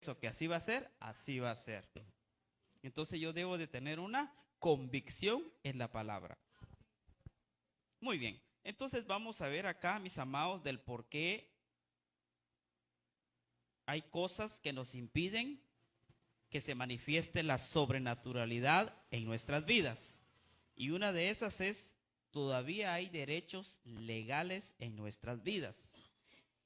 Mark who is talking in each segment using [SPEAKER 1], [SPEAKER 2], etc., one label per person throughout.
[SPEAKER 1] eso que así va a ser, así va a ser. Entonces yo debo de tener una convicción en la palabra. Muy bien, entonces vamos a ver acá, mis amados, del por qué hay cosas que nos impiden que se manifieste la sobrenaturalidad en nuestras vidas. Y una de esas es, todavía hay derechos legales en nuestras vidas.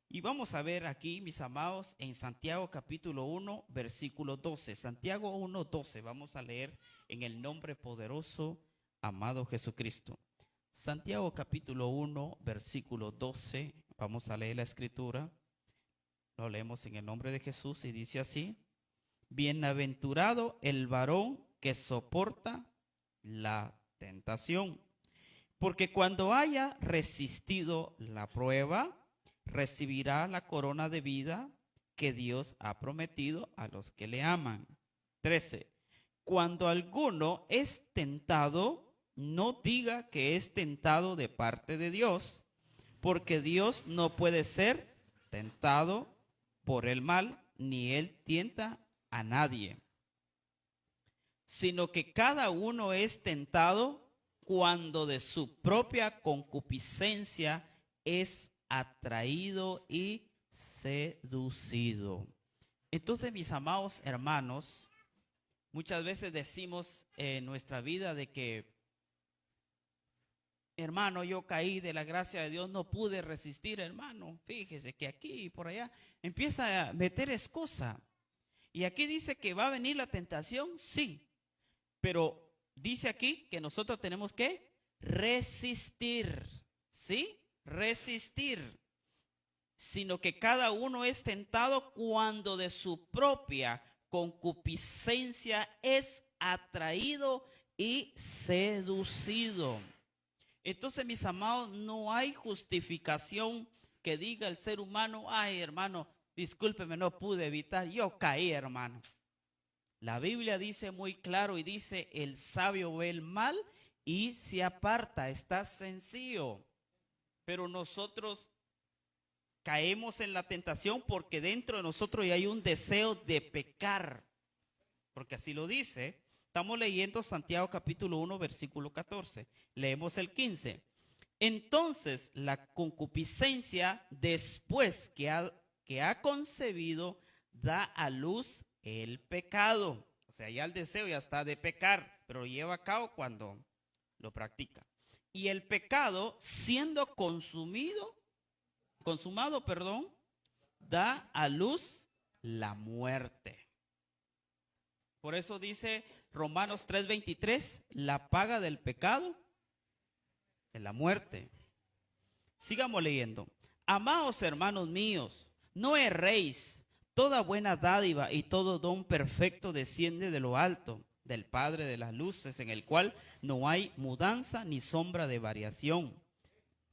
[SPEAKER 1] Y vamos a ver aquí, mis amados, en Santiago capítulo 1, versículo 12. Santiago 1, 12. Vamos a leer en el nombre poderoso, amado Jesucristo. Santiago capítulo 1, versículo 12. Vamos a leer la escritura. Lo leemos en el nombre de Jesús y dice así: bienaventurado el varón que soporta la tentación, porque cuando haya resistido la prueba, recibirá la corona de vida que Dios ha prometido a los que le aman. 13. Cuando alguno es tentado, no diga que es tentado de parte de Dios, porque Dios no puede ser tentado por el mal, ni él tienta a nadie, sino que cada uno es tentado cuando de su propia concupiscencia es atraído y seducido. Entonces, mis amados hermanos, muchas veces decimos en nuestra vida de que, hermano, yo caí de la gracia de Dios, no pude resistir, hermano. Fíjese que aquí y por allá empieza a meter excusa. Y aquí dice que va a venir la tentación, sí, pero dice aquí que nosotros tenemos que resistir, ¿sí? Resistir, sino que cada uno es tentado cuando de su propia concupiscencia es atraído y seducido. Entonces, mis amados, no hay justificación que diga el ser humano: ay, hermano, discúlpeme, no pude evitar, yo caí, hermano. La Biblia dice muy claro y dice: el sabio ve el mal y se aparta. Está sencillo. Pero nosotros caemos en la tentación porque dentro de nosotros ya hay un deseo de pecar. Porque así lo dice. Estamos leyendo Santiago capítulo 1, versículo 14. Leemos el 15. Entonces la concupiscencia, después que ha concebido, da a luz el pecado. O sea, ya el deseo ya está de pecar, pero lo lleva a cabo cuando lo practica. Y el pecado, siendo consumado, da a luz la muerte. Por eso dice Romanos 3:23, la paga del pecado es la muerte. Sigamos leyendo. Amados hermanos míos, no erréis. Toda buena dádiva y todo don perfecto desciende de lo alto, del Padre de las luces, en el cual no hay mudanza ni sombra de variación.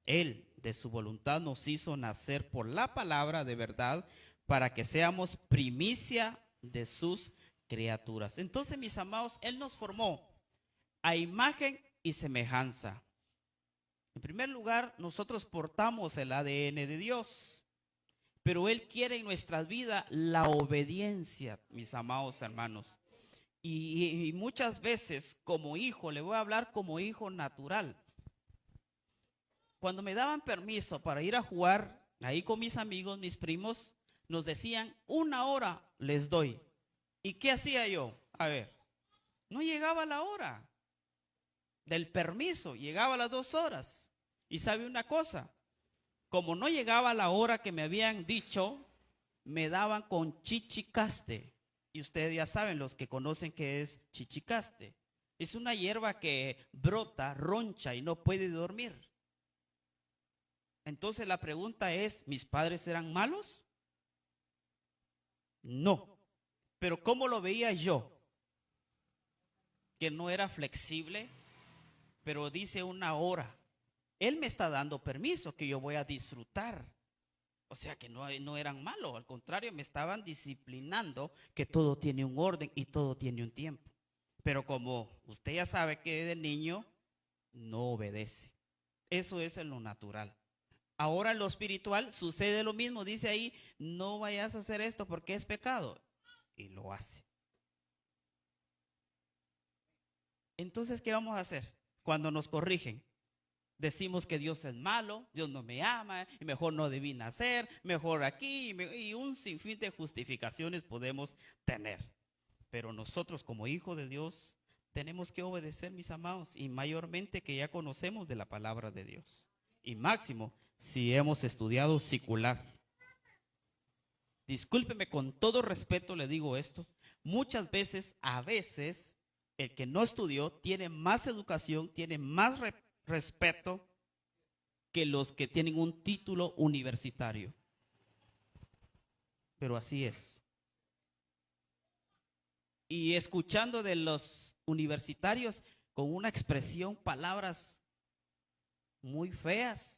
[SPEAKER 1] Él, de su voluntad, nos hizo nacer por la palabra de verdad, para que seamos primicia de sus criaturas. Entonces, mis amados, Él nos formó a imagen y semejanza. En primer lugar, nosotros portamos el ADN de Dios, pero Él quiere en nuestras vidas la obediencia, mis amados hermanos. Y muchas veces, como hijo, le voy a hablar como hijo natural. Cuando me daban permiso para ir a jugar ahí con mis amigos, mis primos, nos decían: 1 hora les doy. ¿Y qué hacía yo? A ver, no llegaba la hora del permiso, llegaba a las 2 horas. Y sabe una cosa, como no llegaba la hora que me habían dicho, me daban con chichicaste. Y ustedes ya saben, los que conocen qué es chichicaste. Es una hierba que brota, roncha y no puede dormir. Entonces la pregunta es, ¿mis padres eran malos? No. Pero ¿cómo lo veía yo? Que no era flexible, pero dice 1 hora. Él me está dando permiso que yo voy a disfrutar. O sea que no eran malos, al contrario, me estaban disciplinando, que todo tiene un orden y todo tiene un tiempo. Pero como usted ya sabe que de niño no obedece. Eso es en lo natural. Ahora en lo espiritual sucede lo mismo. Dice ahí: no vayas a hacer esto porque es pecado. y lo hace. Entonces, ¿qué vamos a hacer cuando nos corrigen? Decimos que Dios es malo, Dios no me ama, y mejor no debí nacer, mejor aquí, y un sinfín de justificaciones podemos tener. Pero nosotros como hijos de Dios tenemos que obedecer, mis amados, y mayormente que ya conocemos de la palabra de Dios. Y máximo, si hemos estudiado secular. Discúlpeme, con todo respeto le digo esto, muchas veces, a veces, el que no estudió tiene más educación, tiene más respeto que los que tienen un título universitario. Pero así es. Y escuchando de los universitarios con una expresión, palabras muy feas,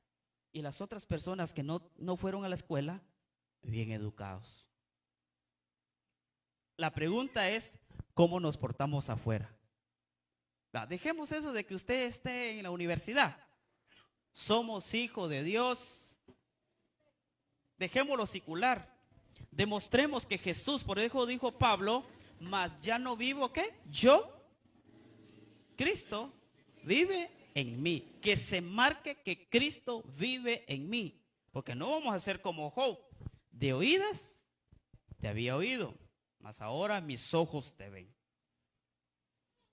[SPEAKER 1] y las otras personas que no fueron a la escuela, bien educados. La pregunta es, ¿cómo nos portamos afuera? Dejemos eso de que usted esté en la universidad. Somos hijos de Dios. Dejémoslo secular. Demostremos que Jesús, por eso dijo Pablo, mas ya no vivo, ¿qué? Yo, Cristo vive en mí. Que se marque que Cristo vive en mí. Porque no vamos a ser como Job. De oídas te había oído, mas ahora mis ojos te ven.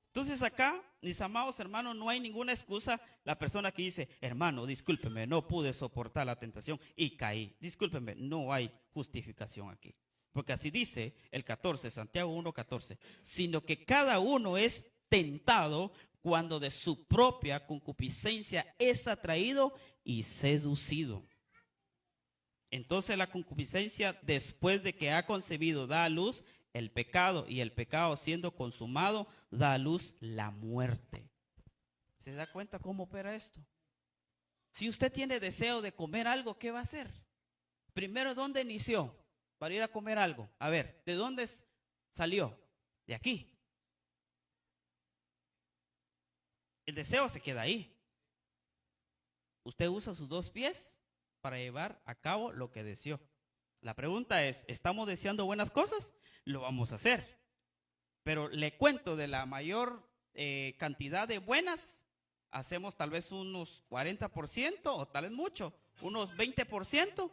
[SPEAKER 1] Entonces acá, mis amados hermanos, no hay ninguna excusa. La persona que dice, hermano, discúlpeme, no pude soportar la tentación y caí. Discúlpeme, no hay justificación aquí. Porque así dice el 14, Santiago 1:14, sino que cada uno es tentado cuando de su propia concupiscencia es atraído y seducido. Entonces la concupiscencia, después de que ha concebido, da a luz el pecado, y el pecado, siendo consumado, da a luz la muerte. ¿Se da cuenta cómo opera esto? Si usted tiene deseo de comer algo, ¿qué va a hacer? Primero, ¿dónde inició para ir a comer algo? A ver, ¿de dónde salió? De aquí. El deseo se queda ahí. Usted usa sus dos pies para llevar a cabo lo que deseó. La pregunta es, ¿estamos deseando buenas cosas? Lo vamos a hacer. Pero le cuento, de la mayor cantidad de buenas, hacemos tal vez unos 40%, o tal vez mucho, unos 20%,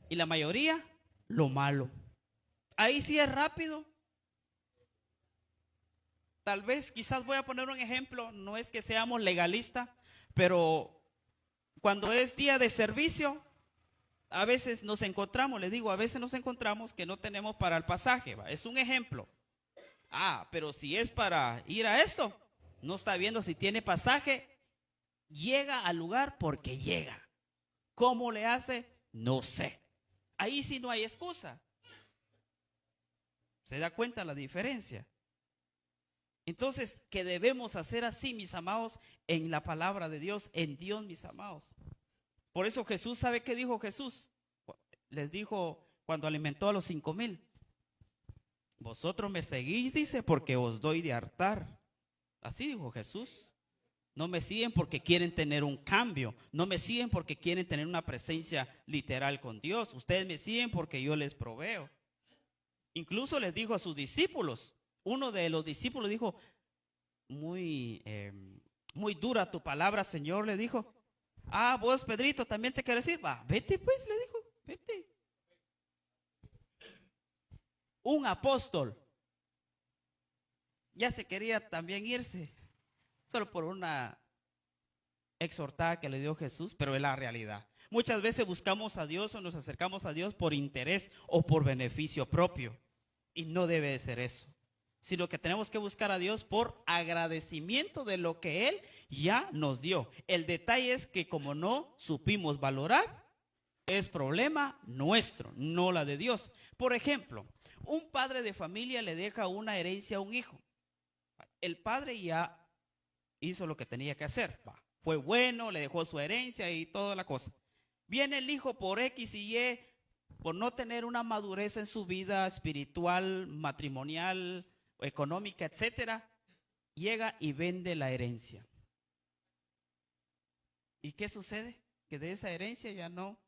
[SPEAKER 1] y la mayoría, lo malo. Ahí sí es rápido. Tal vez, quizás voy a poner un ejemplo, no es que seamos legalistas, pero cuando es día de servicio, a veces nos encontramos, les digo, a veces nos encontramos que no tenemos para el pasaje, ¿va? Es un ejemplo. Pero si es para ir a esto, no está viendo si tiene pasaje, llega al lugar porque llega. ¿Cómo le hace? No sé. Ahí sí no hay excusa. ¿Se da cuenta la diferencia? Entonces, que debemos hacer así, mis amados, en la palabra de Dios, en Dios, mis amados. Por eso Jesús, ¿sabe qué dijo Jesús? Les dijo cuando alimentó a los 5,000. Vosotros me seguís, dice, porque os doy de hartar. Así dijo Jesús. No me siguen porque quieren tener un cambio. No me siguen porque quieren tener una presencia literal con Dios. Ustedes me siguen porque yo les proveo. Incluso les dijo a sus discípulos. Uno de los discípulos dijo, muy dura tu palabra, Señor, le dijo. Vos, Pedrito, también te quieres ir. Va, vete pues, le dijo, vete. Un apóstol ya se quería también irse, solo por una exhortada que le dio Jesús, pero es la realidad. Muchas veces buscamos a Dios o nos acercamos a Dios por interés o por beneficio propio, y no debe de ser eso, sino que tenemos que buscar a Dios por agradecimiento de lo que Él ya nos dio. El detalle es que como no supimos valorar, es problema nuestro, no la de Dios. Por ejemplo, un padre de familia le deja una herencia a un hijo. El padre ya hizo lo que tenía que hacer. Fue bueno, le dejó su herencia y toda la cosa. Viene el hijo por X y Y, por no tener una madurez en su vida espiritual, matrimonial, económica, etcétera, llega y vende la herencia. ¿Y qué sucede? Que de esa herencia ya no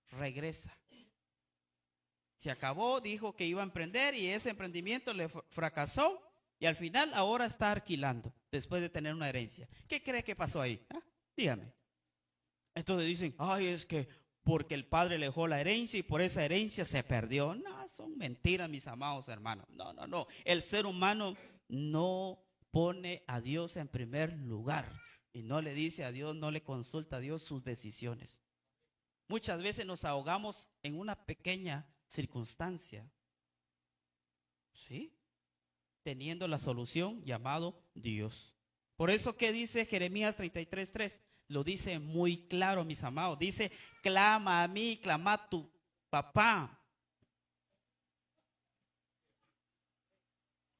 [SPEAKER 1] regresa. Se acabó, dijo que iba a emprender y ese emprendimiento le fracasó y al final ahora está alquilando después de tener una herencia. ¿Qué cree que pasó ahí? ¿Ah? Dígame. Entonces dicen, ay, es que porque el padre le dejó la herencia y por esa herencia se perdió. No, son mentiras, mis amados hermanos. No, no, no. El ser humano no pone a Dios en primer lugar y no le dice a Dios, no le consulta a Dios sus decisiones. Muchas veces nos ahogamos en una pequeña circunstancia, ¿sí? Teniendo la solución llamado Dios. Por eso, ¿qué dice Jeremías 33:3? Lo dice muy claro, mis amados. Dice, clama a mí, clama a tu papá.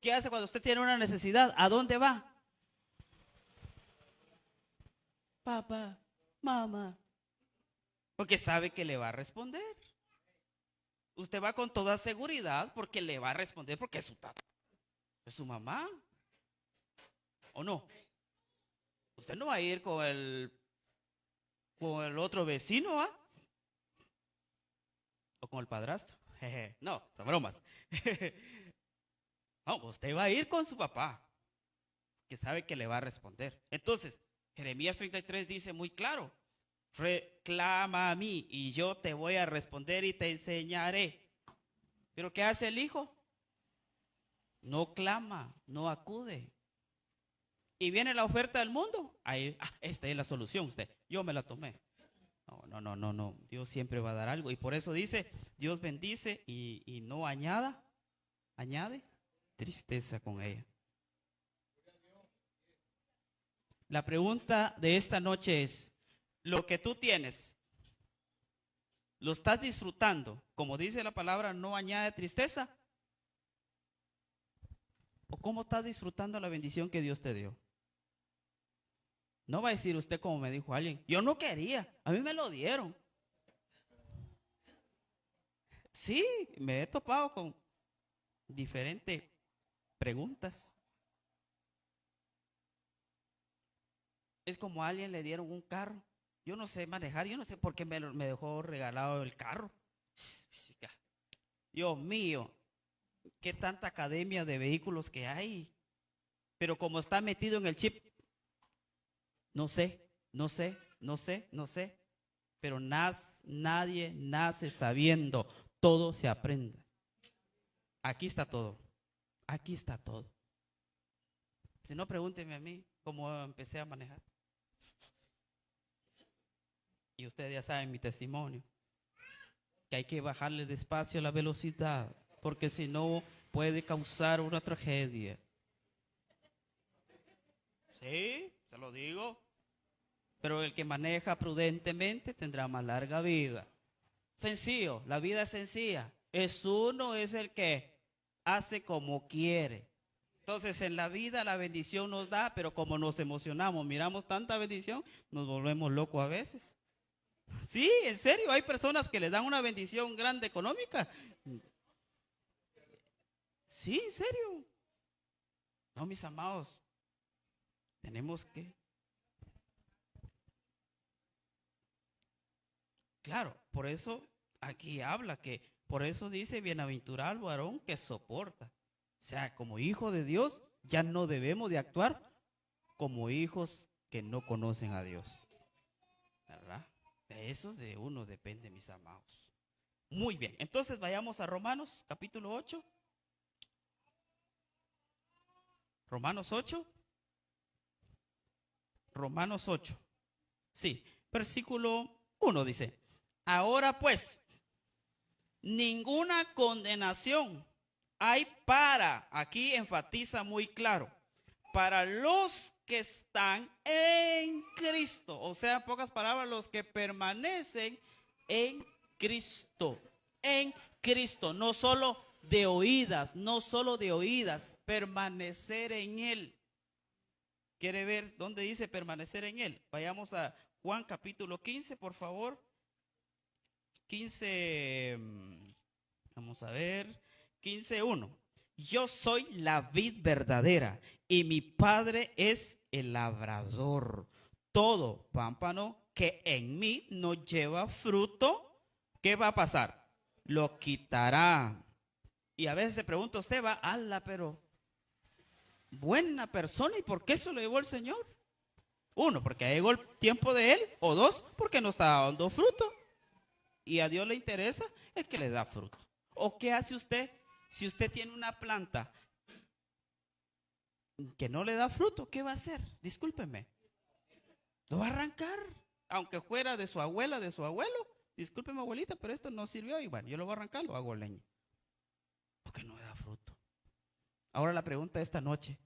[SPEAKER 1] ¿Qué hace cuando usted tiene una necesidad? ¿A dónde va? Papá, mamá. Porque sabe que le va a responder. Usted va con toda seguridad porque le va a responder porque es su tata, es su mamá. ¿O no? Usted no va a ir con el otro vecino, ¿ah? O con el padrastro. No, son bromas. No, usted va a ir con su papá, que sabe que le va a responder. Entonces, Jeremías 33 dice muy claro, reclama a mí y yo te voy a responder y te enseñaré. ¿Pero qué hace el hijo? No clama, no acude. Y viene la oferta del mundo. Ahí, esta es la solución, usted. Yo me la tomé. No. Dios siempre va a dar algo. Y por eso dice, Dios bendice y no añade tristeza con ella. La pregunta de esta noche es, ¿lo que tú tienes, lo estás disfrutando? Como dice la palabra, no añade tristeza. ¿O cómo estás disfrutando la bendición que Dios te dio? No va a decir usted como me dijo alguien, yo no quería, a mí me lo dieron. Sí, me he topado con diferentes preguntas. Es como a alguien le dieron un carro. Yo no sé manejar, yo no sé por qué me dejó regalado el carro. Dios mío, qué tanta academia de vehículos que hay. Pero como está metido en el chip, no sé. Pero nadie nace sabiendo, todo se aprende. Aquí está todo. Si no, pregúnteme a mí cómo empecé a manejar. Y ustedes ya saben mi testimonio, que hay que bajarle despacio la velocidad, porque si no puede causar una tragedia. Sí, se lo digo. Pero el que maneja prudentemente tendrá más larga vida. Sencillo, la vida es sencilla. Uno es el que hace como quiere. Entonces en la vida la bendición nos da, pero como nos emocionamos, miramos tanta bendición, nos volvemos locos a veces. Sí, en serio, hay personas que les dan una bendición grande económica. Sí, en serio. No, mis amados, tenemos que... Claro, por eso aquí habla que, por eso dice, bienaventurado el varón que soporta. O sea, como hijo de Dios, ya no debemos de actuar como hijos que no conocen a Dios. ¿Verdad? Eso de uno depende, mis amados. Muy bien, entonces vayamos a Romanos, capítulo 8. Romanos 8. Romanos 8. Sí, versículo 1 dice, ahora pues, ninguna condenación hay aquí enfatiza muy claro, para los que están en Cristo. O sea, en pocas palabras, los que permanecen en Cristo. En Cristo, no solo de oídas, permanecer en Él. ¿Quiere ver dónde dice permanecer en Él? Vayamos a Juan capítulo 15, por favor. 15, vamos a ver, 15:1. Yo soy la vid verdadera y mi Padre es el labrador. Todo pámpano que en mí no lleva fruto, ¿qué va a pasar? lo quitará. Y a veces se pregunta usted, va, ala, pero buena persona, ¿y por qué se lo llevó el Señor? Uno, porque llegó el tiempo de él, o dos, porque no estaba dando fruto. Y a Dios le interesa el que le da fruto. ¿O qué hace usted si usted tiene una planta que no le da fruto? ¿Qué va a hacer? Discúlpeme. Lo va a arrancar, aunque fuera de su abuela, de su abuelo. Discúlpeme, abuelita, pero esto no sirvió. Y bueno, yo lo voy a arrancar, lo hago leña. Porque no da fruto. Ahora la pregunta de esta noche,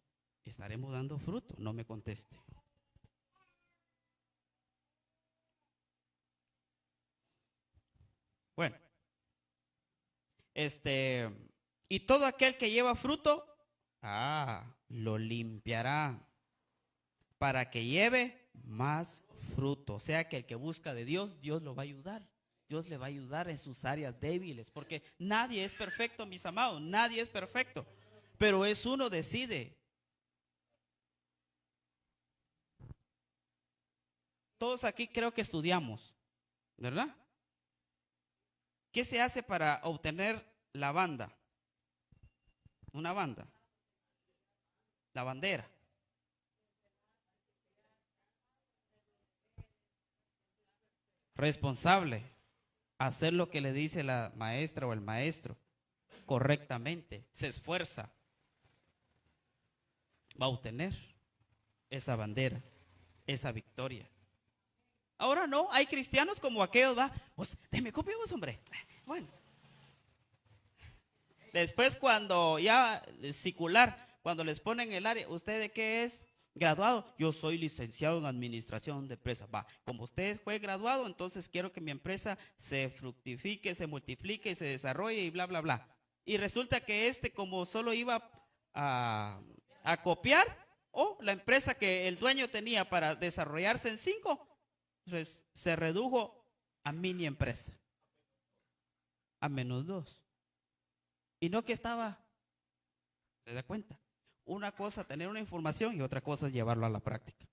[SPEAKER 1] ¿estaremos dando fruto? No me conteste. Bueno, y todo aquel que lleva fruto, lo limpiará para que lleve más fruto. O sea que el que busca de Dios, Dios lo va a ayudar. Dios le va a ayudar en sus áreas débiles, porque nadie es perfecto, mis amados, nadie es perfecto, pero es uno decide. Todos aquí creo que estudiamos, ¿verdad? ¿Qué se hace para obtener la banda? Una banda. La bandera. Responsable. Hacer lo que le dice la maestra o el maestro correctamente. Se esfuerza. Va a obtener esa bandera, esa victoria. Ahora no, hay cristianos como aquellos, va, pues, déme copia vos, hombre. Bueno. Después cuando ya, circular, cuando les ponen el área, ¿usted de qué es graduado? Yo soy licenciado en administración de empresas. Va, como usted fue graduado, entonces quiero que mi empresa se fructifique, se multiplique, se desarrolle y bla, bla, bla. Y resulta que como solo iba a copiar, o la empresa que el dueño tenía para desarrollarse en 5, se redujo a mini empresa, a -2. Y no que estaba, ¿se da cuenta? Una cosa tener una información y otra cosa es llevarlo a la práctica.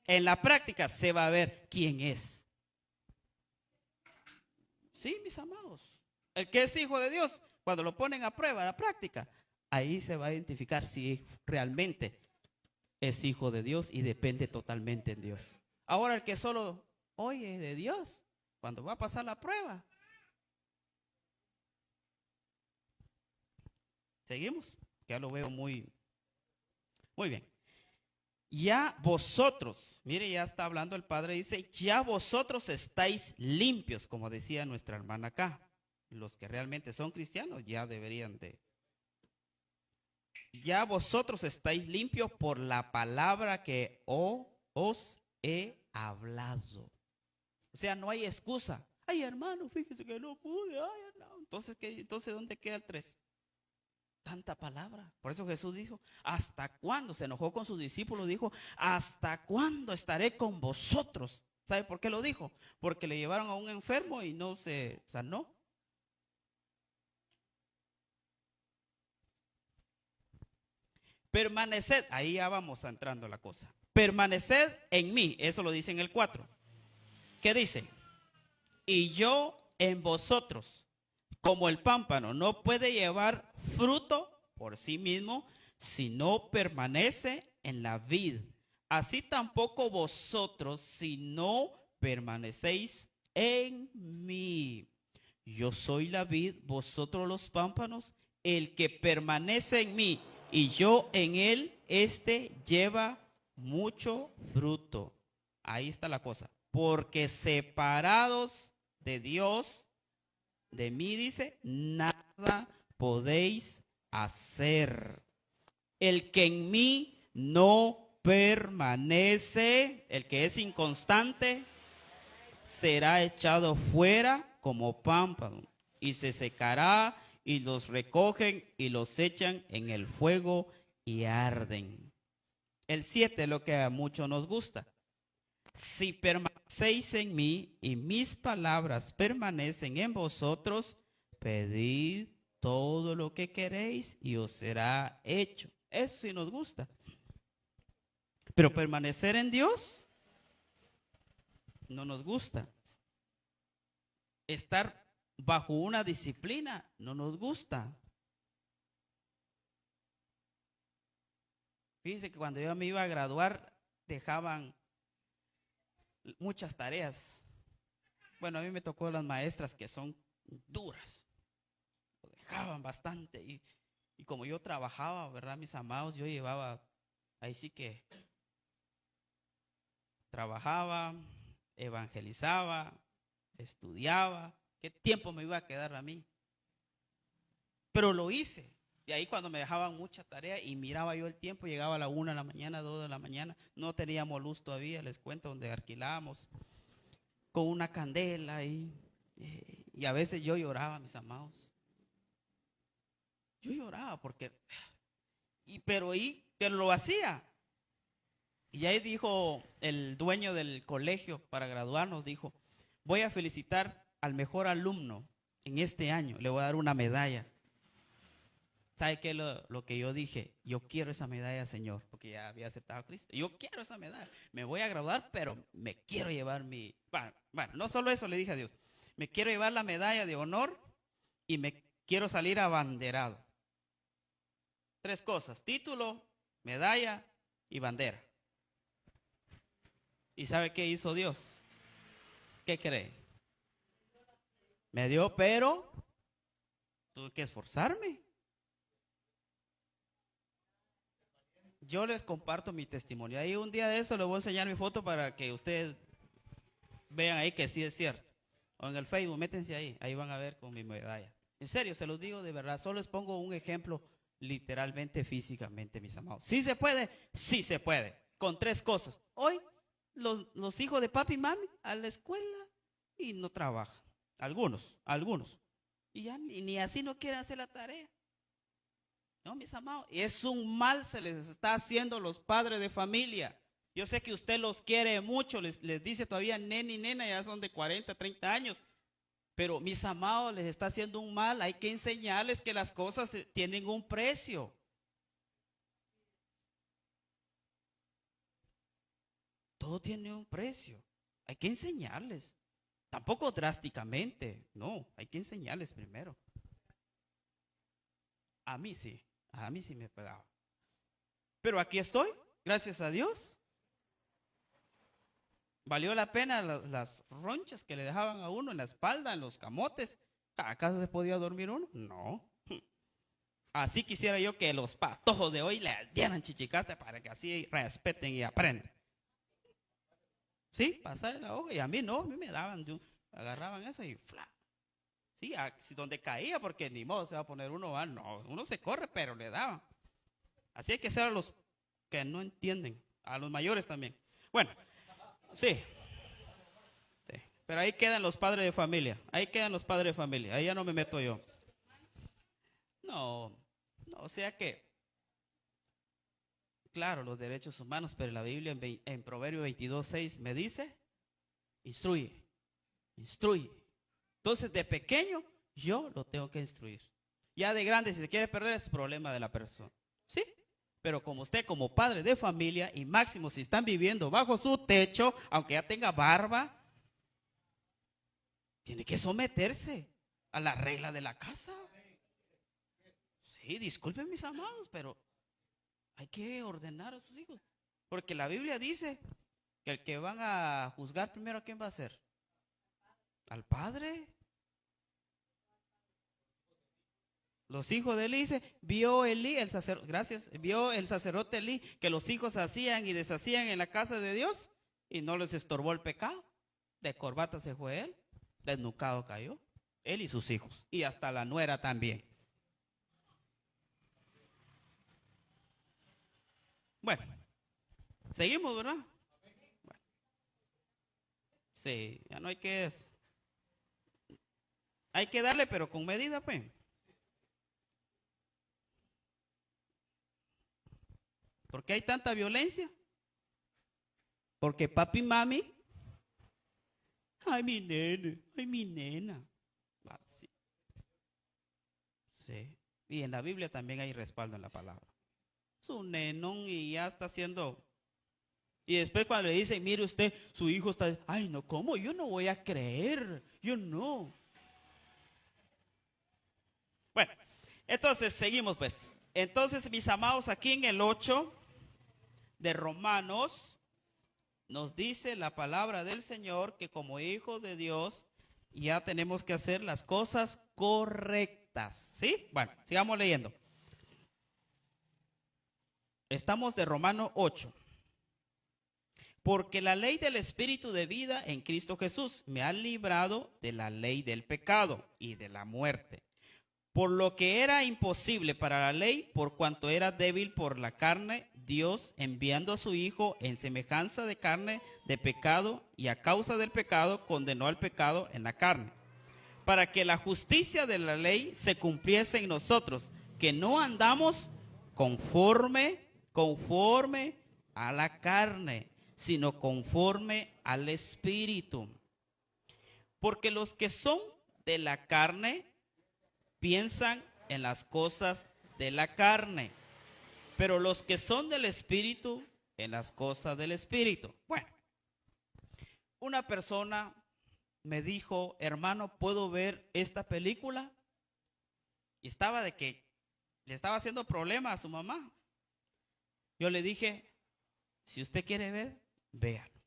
[SPEAKER 1] En la práctica se va a ver quién es. Sí, mis amados. El que es hijo de Dios, cuando lo ponen a prueba, a la práctica, ahí se va a identificar si realmente es hijo de Dios y depende totalmente en Dios. Ahora el que solo oye de Dios, cuando va a pasar la prueba. ¿Seguimos? Ya lo veo muy bien. Ya vosotros, mire, ya está hablando el Padre, dice, ya vosotros estáis limpios, como decía nuestra hermana acá. Los que realmente son cristianos ya deberían de. Ya vosotros estáis limpios por la palabra que os he hablado. O sea, no hay excusa. Ay, hermano, fíjese que no pude. Ay, no. Entonces, entonces, ¿dónde queda el 3? Tanta palabra. Por eso Jesús dijo, ¿hasta cuándo? Se enojó con sus discípulos, dijo, ¿hasta cuándo estaré con vosotros? ¿Sabe por qué lo dijo? Porque le llevaron a un enfermo y no se sanó. Permaneced, ahí ya vamos entrando a la cosa. Permaneced en mí, eso lo dice en el 4. ¿Qué dice? Y yo en vosotros, como el pámpano no puede llevar fruto por sí mismo si no permanece en la vid, así tampoco vosotros si no permanecéis en mí. Yo soy la vid, vosotros los pámpanos. El que permanece en mí y yo en él, lleva mucho fruto. Ahí está la cosa. Porque separados de Dios, de mí dice, nada podéis hacer. El que en mí no permanece, el que es inconstante, será echado fuera como pámpano y se secará y los recogen y los echan en el fuego y arden. El 7 es lo que a muchos nos gusta. Si permanecéis en mí y mis palabras permanecen en vosotros, pedid todo lo que queréis y os será hecho. Eso sí nos gusta. Pero permanecer en Dios no nos gusta. Estar bajo una disciplina no nos gusta. Fíjense que cuando yo me iba a graduar, dejaban muchas tareas. Bueno, a mí me tocó las maestras que son duras. Lo dejaban bastante. Y como yo trabajaba, ¿verdad, mis amados? Yo llevaba, ahí sí que trabajaba, evangelizaba, estudiaba. ¿Qué tiempo me iba a quedar a mí? Pero lo hice. Y ahí cuando me dejaban mucha tarea y miraba yo el tiempo, llegaba a la 1 de la mañana, 2 de la mañana, no teníamos luz todavía, les cuento, donde alquilábamos, con una candela y a veces yo lloraba, mis amados. Yo lloraba porque, pero lo hacía. Y ahí dijo el dueño del colegio para graduarnos, dijo, voy a felicitar al mejor alumno en este año, le voy a dar una medalla. ¿Sabe qué es lo que yo dije? Yo quiero esa medalla, Señor, porque ya había aceptado a Cristo. Yo quiero esa medalla. Me voy a graduar, pero me quiero llevar Bueno, no solo eso le dije a Dios. Me quiero llevar la medalla de honor y me quiero salir abanderado. 3 cosas: título, medalla y bandera. ¿Y sabe qué hizo Dios? ¿Qué cree? Me dio, pero tuve que esforzarme. Yo les comparto mi testimonio. Ahí un día de eso les voy a enseñar mi foto para que ustedes vean ahí que sí es cierto. O en el Facebook, métense ahí. Ahí van a ver con mi medalla. En serio, se los digo de verdad. Solo les pongo un ejemplo literalmente, físicamente, mis amados. ¿Sí se puede? Sí se puede. Con 3 cosas. Hoy, los hijos de papi y mami a la escuela y no trabajan. Algunos. Y ya ni así no quieren hacer la tarea. No, mis amados, es un mal se les está haciendo a los padres de familia. Yo sé que usted los quiere mucho, les dice todavía nene y nena, ya son de 40, 30 años. Pero mis amados, les está haciendo un mal. Hay que enseñarles que las cosas tienen un precio. Todo tiene un precio. Hay que enseñarles. Tampoco drásticamente, no, hay que enseñarles primero. A mí sí me pegaba. Pero aquí estoy, gracias a Dios. ¿Valió la pena las ronchas que le dejaban a uno en la espalda, en los camotes? ¿Acaso se podía dormir uno? No. Así quisiera yo que los patojos de hoy le dieran chichicaste para que así respeten y aprendan. Sí, pasar la hoja, y a mí no, a mí me daban, agarraban eso y ¡fla! Sí, donde caía, porque ni modo se va a poner uno, no, uno se corre, pero le daban. Así hay que ser a los que no entienden, a los mayores también. Bueno, sí. Pero ahí quedan los padres de familia, ahí ya no me meto yo. No, o sea que, claro, los derechos humanos, pero la Biblia en Proverbio 22:6 me dice, instruye. Entonces, de pequeño, yo lo tengo que instruir. Ya de grande, si se quiere perder, es problema de la persona. ¿Sí? Pero como usted, como padre de familia, y máximo si están viviendo bajo su techo, aunque ya tenga barba, tiene que someterse a la regla de la casa. Sí, disculpen mis amados, pero hay que ordenar a sus hijos. Porque la Biblia dice que el que van a juzgar primero, ¿a quién va a ser? Al padre. Los hijos de Elí, dice, vio el sacerdote Elí que los hijos hacían y deshacían en la casa de Dios y no les estorbó el pecado. De corbata se fue él, desnucado cayó, él y sus hijos, y hasta la nuera también. Bueno, seguimos, ¿verdad? Bueno. Sí, ya no hay que darle, pero con medida, pues. ¿Por qué hay tanta violencia? Porque papi y mami, ay mi nena. Sí. Sí. Y en la Biblia también hay respaldo en la palabra. Su nenón y ya está haciendo. Y después cuando le dicen, mire usted, su hijo está, ay no, ¿cómo? Yo no voy a creer, yo no. Entonces, seguimos pues. Entonces, mis amados, aquí en el 8 de Romanos, nos dice la palabra del Señor que como hijos de Dios ya tenemos que hacer las cosas correctas. ¿Sí? Bueno, sigamos leyendo. Estamos de Romanos 8. Porque la ley del Espíritu de vida en Cristo Jesús me ha librado de la ley del pecado y de la muerte. Por lo que era imposible para la ley, por cuanto era débil por la carne, Dios, enviando a su Hijo en semejanza de carne de pecado, y a causa del pecado condenó al pecado en la carne, para que la justicia de la ley se cumpliese en nosotros, que no andamos conforme a la carne, sino conforme al Espíritu. Porque los que son de la carne piensan en las cosas de la carne, pero los que son del Espíritu, en las cosas del Espíritu. Bueno, una persona me dijo, hermano, ¿puedo ver esta película? Y estaba de que le estaba haciendo problema a su mamá. Yo le dije, si usted quiere ver, véalo.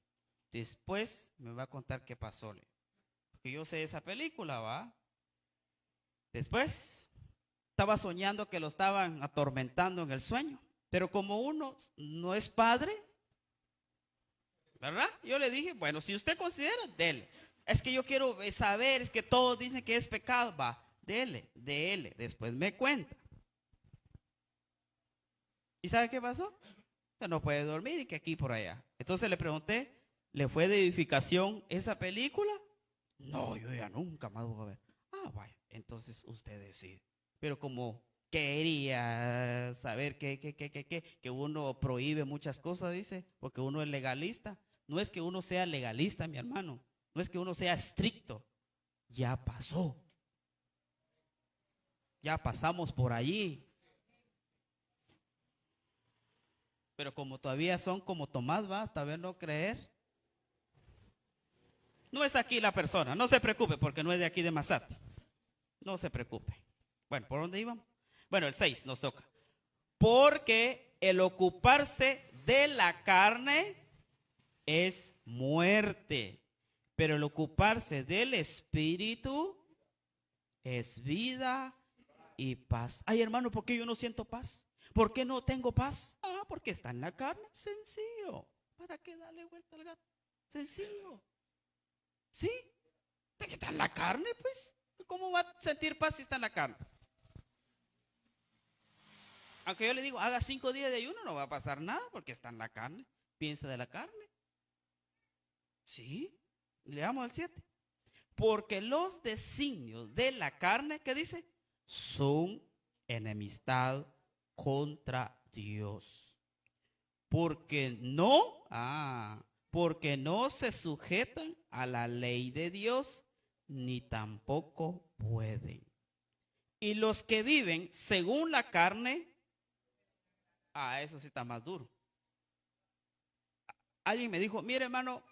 [SPEAKER 1] Después me va a contar qué pasó. Porque yo sé esa película, ¿va? Después estaba soñando que lo estaban atormentando en el sueño. Pero como uno no es padre, ¿verdad? Yo le dije, bueno, si usted considera, dele. Es que yo quiero saber, es que todos dicen que es pecado. Va, dele. Después me cuenta. ¿Y sabe qué pasó? Usted no puede dormir y que aquí por allá. Entonces le pregunté, ¿le fue de edificación esa película? No, yo ya nunca más voy a ver. Ah, vaya, entonces usted decide. Pero como quería saber que uno prohíbe muchas cosas, dice, porque uno es legalista. No es que uno sea legalista, mi hermano. No es que uno sea estricto. Ya pasó. Ya pasamos por allí. Pero como todavía son como Tomás, va, hasta ver no creer. No es aquí la persona, no se preocupe porque no es de aquí de Masate. No se preocupe. Bueno, ¿por dónde íbamos? Bueno, el 6 nos toca. Porque el ocuparse de la carne es muerte, pero el ocuparse del Espíritu es vida y paz. Ay, hermano, ¿por qué yo no siento paz? ¿Por qué no tengo paz? Ah, porque está en la carne. Sencillo. ¿Para qué darle vuelta al gato? Sencillo. ¿Sí? ¿De qué está en la carne, pues? ¿Cómo va a sentir paz si está en la carne? Aunque yo le digo, haga 5 días de ayuno, no va a pasar nada porque está en la carne. Piensa de la carne. ¿Sí? Leamos el 7. Porque los designios de la carne, ¿qué dice? Son enemistad contra Dios. Porque no se sujetan a la ley de Dios, ni tampoco pueden. Y los que viven según la carne, eso sí está más duro. Alguien me dijo, mire hermano,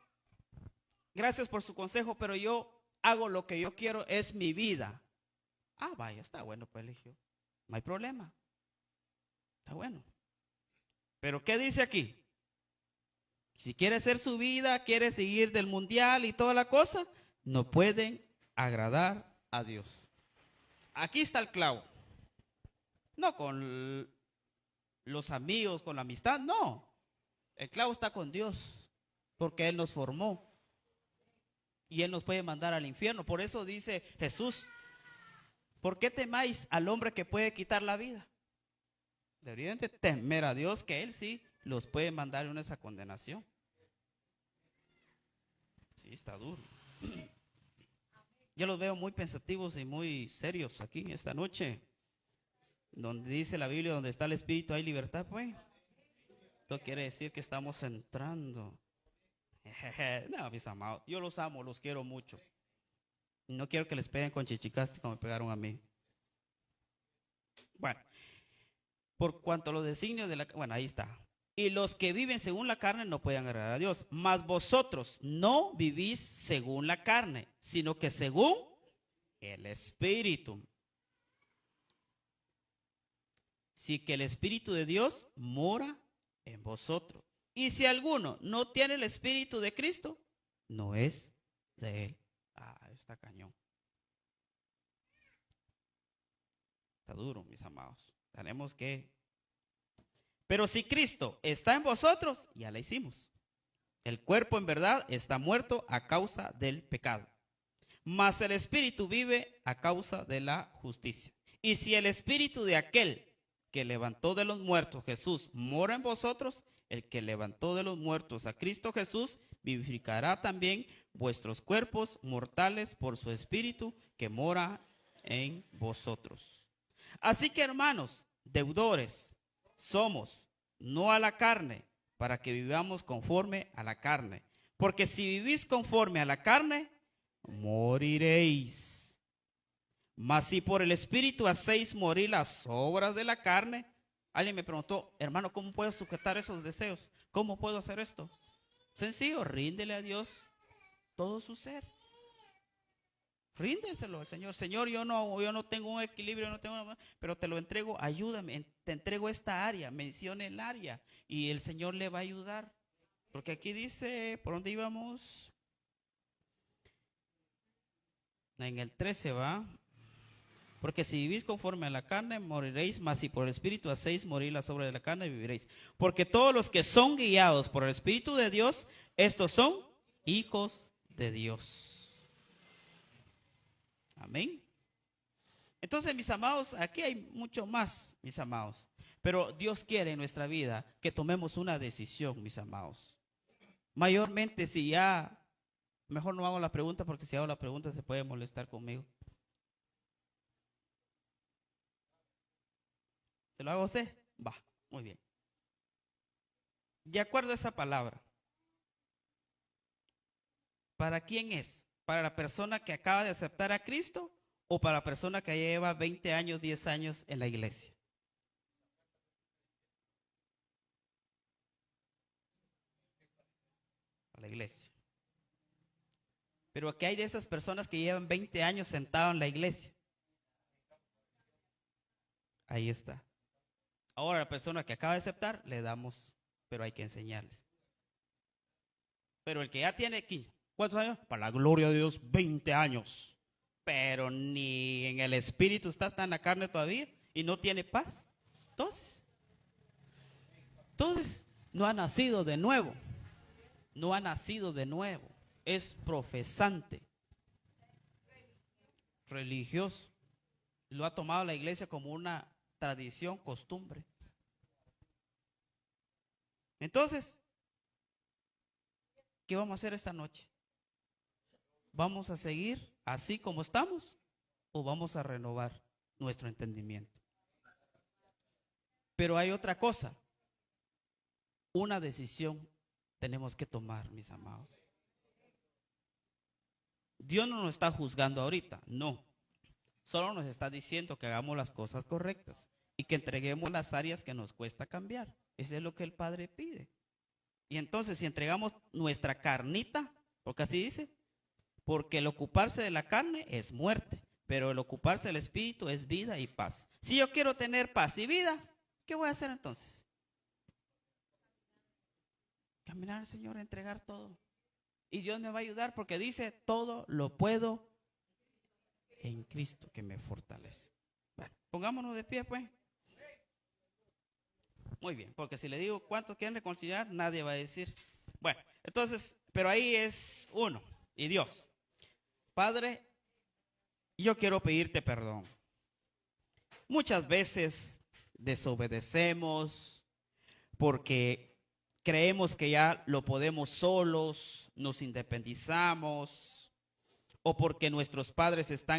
[SPEAKER 1] gracias por su consejo, pero yo hago lo que yo quiero, es mi vida. Ah, vaya, está bueno, pues eligió. No hay problema. Está bueno. Pero ¿qué dice aquí? Si quiere hacer su vida, quiere seguir del mundial y toda la cosa, no pueden agradar a Dios. Aquí está el clavo. No con los amigos, con la amistad, no. El clavo está con Dios, porque Él nos formó. Y Él nos puede mandar al infierno. Por eso dice Jesús, ¿por qué temáis al hombre que puede quitar la vida? Deberían de temer a Dios, que Él sí los puede mandar en esa condenación. Sí, está duro. Yo los veo muy pensativos y muy serios aquí esta noche. Donde dice la Biblia, donde está el Espíritu hay libertad, pues. Esto quiere decir que estamos entrando. No, mis amados, yo los amo, los quiero mucho. No quiero que les peguen con chichicaste como me pegaron a mí. Bueno, por cuanto a los designios de la... Bueno, ahí está. Y los que viven según la carne no pueden agradar a Dios. Mas vosotros no vivís según la carne, sino que según el Espíritu. si que el Espíritu de Dios mora en vosotros. Y si alguno no tiene el Espíritu de Cristo, no es de él. Está cañón. Está duro, mis amados. Tenemos que... Pero si Cristo está en vosotros, ya la hicimos. El cuerpo en verdad está muerto a causa del pecado, mas el Espíritu vive a causa de la justicia. Y si el Espíritu de aquel que levantó de los muertos Jesús mora en vosotros, el que levantó de los muertos a Cristo Jesús vivificará también vuestros cuerpos mortales por su Espíritu que mora en vosotros. Así que, hermanos, deudores somos, no a la carne, para que vivamos conforme a la carne. Porque si vivís conforme a la carne, moriréis. Mas si por el Espíritu hacéis morir las obras de la carne. Alguien me preguntó, hermano, ¿cómo puedo sujetar esos deseos? ¿Cómo puedo hacer esto? Sencillo, ríndele a Dios todo su ser. Ríndeselo al Señor. Señor, yo no tengo un equilibrio, pero te lo entrego, ayúdame, te entrego esta área, mencione el área y el Señor le va a ayudar. Porque aquí dice, ¿por dónde íbamos? En el 13 va. Porque si vivís conforme a la carne, moriréis, mas si por el Espíritu hacéis morir las obras de la carne, viviréis. Porque todos los que son guiados por el Espíritu de Dios, estos son hijos de Dios. Amén. Entonces, mis amados, aquí hay mucho más, mis amados. Pero Dios quiere en nuestra vida que tomemos una decisión, mis amados. Mayormente si ya, mejor no hago la pregunta porque si hago la pregunta se puede molestar conmigo. ¿Se lo hago a usted? Va, muy bien. De acuerdo a esa palabra, ¿para quién es? ¿Para la persona que acaba de aceptar a Cristo o para la persona que lleva 20 años, 10 años en la iglesia? A la iglesia. Pero ¿qué hay de esas personas que llevan 20 años sentados en la iglesia? Ahí está. Ahora la persona que acaba de aceptar, le damos, pero hay que enseñarles. Pero el que ya tiene aquí, ¿cuántos años? Para la gloria de Dios, 20 años. Pero ni en el espíritu está en la carne todavía y no tiene paz. Entonces, no ha nacido de nuevo. No ha nacido de nuevo. Es profesante. Religioso. Lo ha tomado la iglesia como una tradición, costumbre. Entonces, ¿qué vamos a hacer esta noche? ¿Vamos a seguir así como estamos o vamos a renovar nuestro entendimiento? Pero hay otra cosa. Una decisión tenemos que tomar, mis amados. Dios no nos está juzgando ahorita, no. Solo nos está diciendo que hagamos las cosas correctas y que entreguemos las áreas que nos cuesta cambiar. Eso es lo que el Padre pide. Y entonces si entregamos nuestra carnita, porque así dice, porque el ocuparse de la carne es muerte, pero el ocuparse del Espíritu es vida y paz. Si yo quiero tener paz y vida, ¿qué voy a hacer entonces? Caminar al Señor, entregar todo. Y Dios me va a ayudar porque dice, todo lo puedo en Cristo que me fortalece. Bueno, pongámonos de pie pues. Muy bien, porque si le digo cuántos quieren reconciliar, nadie va a decir. Bueno, entonces, pero ahí es uno, y Dios. Padre, yo quiero pedirte perdón. Muchas veces desobedecemos porque creemos que ya lo podemos solos, nos independizamos, o porque nuestros padres están en